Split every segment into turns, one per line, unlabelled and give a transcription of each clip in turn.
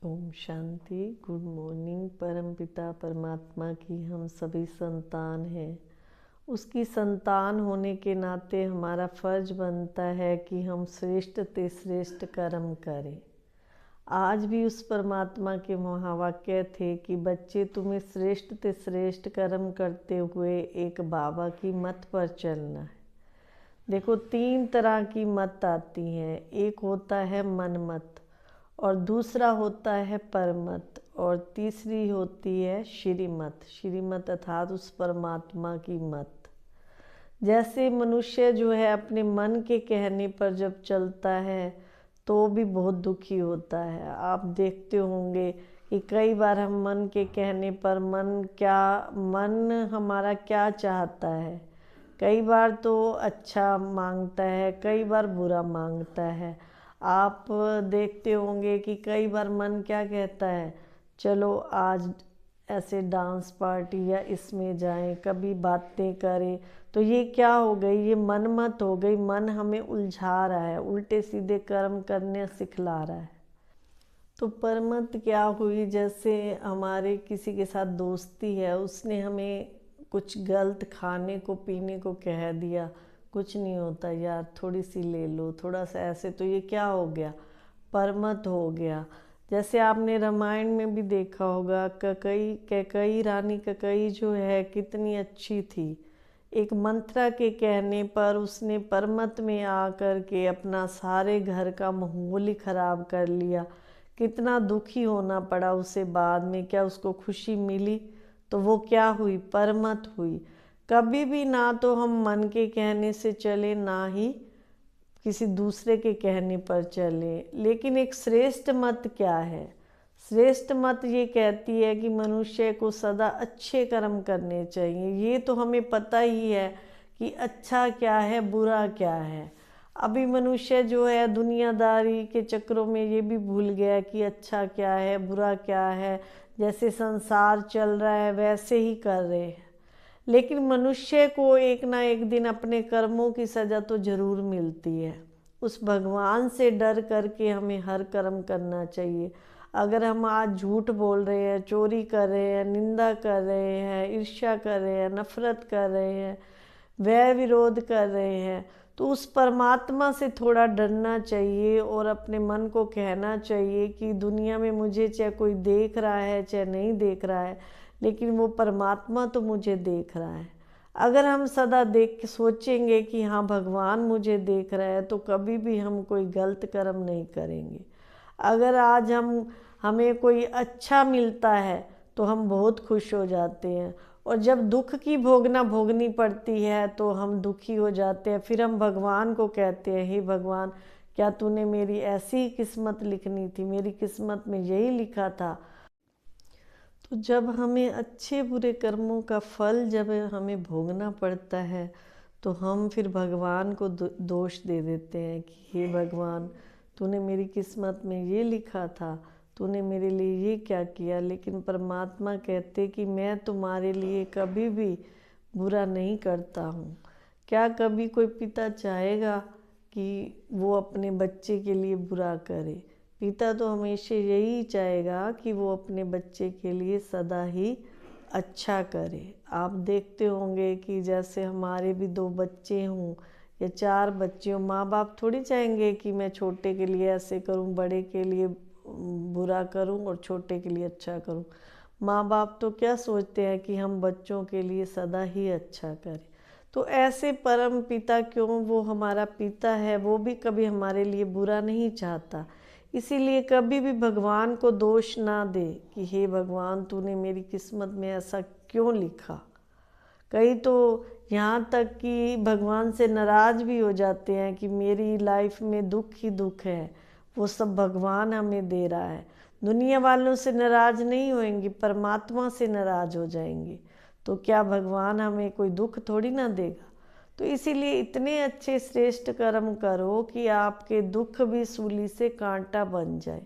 Om Shanti. Good morning. परमपिता परमात्मा की हम सभी संतान हैं। उसकी संतान होने के नाते हमारा फर्ज बनता है कि हम श्रेष्ठ से श्रेष्ठ कर्म करें। आज भी उस परमात्मा के महावाक्य थे कि बच्चे तुम्हें श्रेष्ठ से श्रेष्ठ कर्म करते हुए एक बाबा की मत पर चलना है। देखो, 3 तरह की मत आती हैं। एक होता है मन मत, और दूसरा होता है परमत, और तीसरी होती है श्रीमत। श्रीमत अर्थात उस परमात्मा की मत। जैसे मनुष्य जो है अपने मन के कहने पर जब चलता है तो भी बहुत दुखी होता है। आप देखते होंगे कि कई बार हम मन के कहने पर मन हमारा क्या चाहता है, कई बार तो अच्छा मांगता है, कई बार बुरा मांगता है। आप देखते होंगे कि कई बार मन क्या कहता है, चलो आज ऐसे डांस पार्टी या इसमें जाएं, कभी बातें करें। तो ये क्या हो गई, ये मनमत हो गई। मन हमें उलझा रहा है, उल्टे सीधे कर्म करने सिखला रहा है। तो परमत क्या हुई, जैसे हमारे किसी के साथ दोस्ती है, उसने हमें कुछ गलत खाने को पीने को कह दिया, कुछ नहीं होता यार, थोड़ी सी ले लो, थोड़ा सा ऐसे, तो ये क्या हो गया, परमत हो गया। जैसे आपने रामायण में भी देखा होगा, कैकई रानी कैकई जो है कितनी अच्छी थी। एक मंत्रा के कहने पर उसने परमत में आकर के अपना सारे घर का माहौल ही खराब कर लिया। कितना दुखी होना पड़ा उसे बाद में। क्या उसको खुशी मिली? तो वो क्या हुई, परमत हुई। कभी भी ना तो हम मन के कहने से चले, ना ही किसी दूसरे के कहने पर चले। लेकिन एक श्रेष्ठ मत क्या है? श्रेष्ठ मत ये कहती है कि मनुष्य को सदा अच्छे कर्म करने चाहिए। ये तो हमें पता ही है कि अच्छा क्या है, बुरा क्या है। अभी मनुष्य जो है दुनियादारी के चक्रों में ये भी भूल गया कि अच्छा क्या है, बुरा क्या है। जैसे संसार चल रहा है वैसे ही कर रहे हैं। लेकिन मनुष्य को एक ना एक दिन अपने कर्मों की सज़ा तो ज़रूर मिलती है। उस भगवान से डर करके हमें हर कर्म करना चाहिए। अगर हम आज झूठ बोल रहे हैं, चोरी कर रहे हैं, निंदा कर रहे हैं, ईर्ष्या कर रहे हैं, नफरत कर रहे हैं, वैर विरोध कर रहे हैं, तो उस परमात्मा से थोड़ा डरना चाहिए और अपने मन को कहना चाहिए कि दुनिया में मुझे चाहे कोई देख रहा है चाहे नहीं देख रहा है, लेकिन वो परमात्मा तो मुझे देख रहा है। अगर हम सदा देख के सोचेंगे कि हाँ भगवान मुझे देख रहा है, तो कभी भी हम कोई गलत कर्म नहीं करेंगे। अगर आज हमें कोई अच्छा मिलता है तो हम बहुत खुश हो जाते हैं, और जब दुख की भोगनी पड़ती है तो हम दुखी हो जाते हैं। फिर हम भगवान को कहते हैं, हे भगवान, क्या तूने मेरी ऐसी किस्मत लिखनी थी, मेरी किस्मत में यही लिखा था। तो जब हमें अच्छे बुरे कर्मों का फल जब हमें भोगना पड़ता है तो हम फिर भगवान को दोष दे देते हैं कि हे भगवान, तूने मेरी किस्मत में ये लिखा था, तूने मेरे लिए ये क्या किया। लेकिन परमात्मा कहते कि मैं तुम्हारे लिए कभी भी बुरा नहीं करता हूँ। क्या कभी कोई पिता चाहेगा कि वो अपने बच्चे के लिए बुरा करे? पिता तो हमेशा यही चाहेगा कि वो अपने बच्चे के लिए सदा ही अच्छा करे। आप देखते होंगे कि जैसे हमारे भी 2 बच्चे हों या 4 बच्चे हों, माँ बाप थोड़ी चाहेंगे कि मैं छोटे के लिए ऐसे करूं, बड़े के लिए बुरा करूं और छोटे के लिए अच्छा करूं। माँ बाप तो क्या सोचते हैं कि हम बच्चों के लिए सदा ही अच्छा करें। तो ऐसे परम पिता, क्यों, वो हमारा पिता है, वो भी कभी हमारे लिए बुरा नहीं चाहता। इसीलिए कभी भी भगवान को दोष ना दे कि हे भगवान, तूने मेरी किस्मत में ऐसा क्यों लिखा। कई तो यहाँ तक कि भगवान से नाराज़ भी हो जाते हैं कि मेरी लाइफ में दुख ही दुख है, वो सब भगवान हमें दे रहा है। दुनिया वालों से नाराज़ नहीं होंगे, परमात्मा से नाराज़ हो जाएंगे। तो क्या भगवान हमें कोई दुख थोड़ी ना देगा। तो इसीलिए इतने अच्छे श्रेष्ठ कर्म करो कि आपके दुख भी सूली से कांटा बन जाए।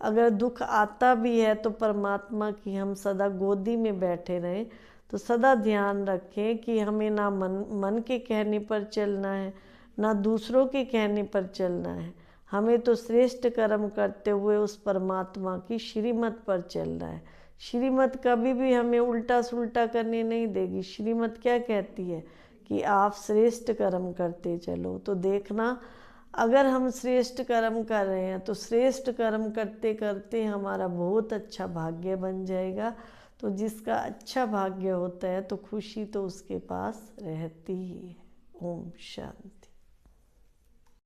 अगर दुख आता भी है तो परमात्मा की हम सदा गोदी में बैठे रहें। तो सदा ध्यान रखें कि हमें ना मन के कहने पर चलना है, ना दूसरों के कहने पर चलना है। हमें तो श्रेष्ठ कर्म करते हुए उस परमात्मा की श्रीमत पर चल रहा है। श्रीमत कभी भी हमें उल्टा सुल्टा करने नहीं देगी। श्रीमत क्या कहती है कि आप श्रेष्ठ कर्म करते चलो। तो देखना, अगर हम श्रेष्ठ कर्म कर रहे हैं तो श्रेष्ठ कर्म करते करते हमारा बहुत अच्छा भाग्य बन जाएगा। तो जिसका अच्छा भाग्य होता है तो खुशी तो उसके पास रहती ही है। ओम शांति।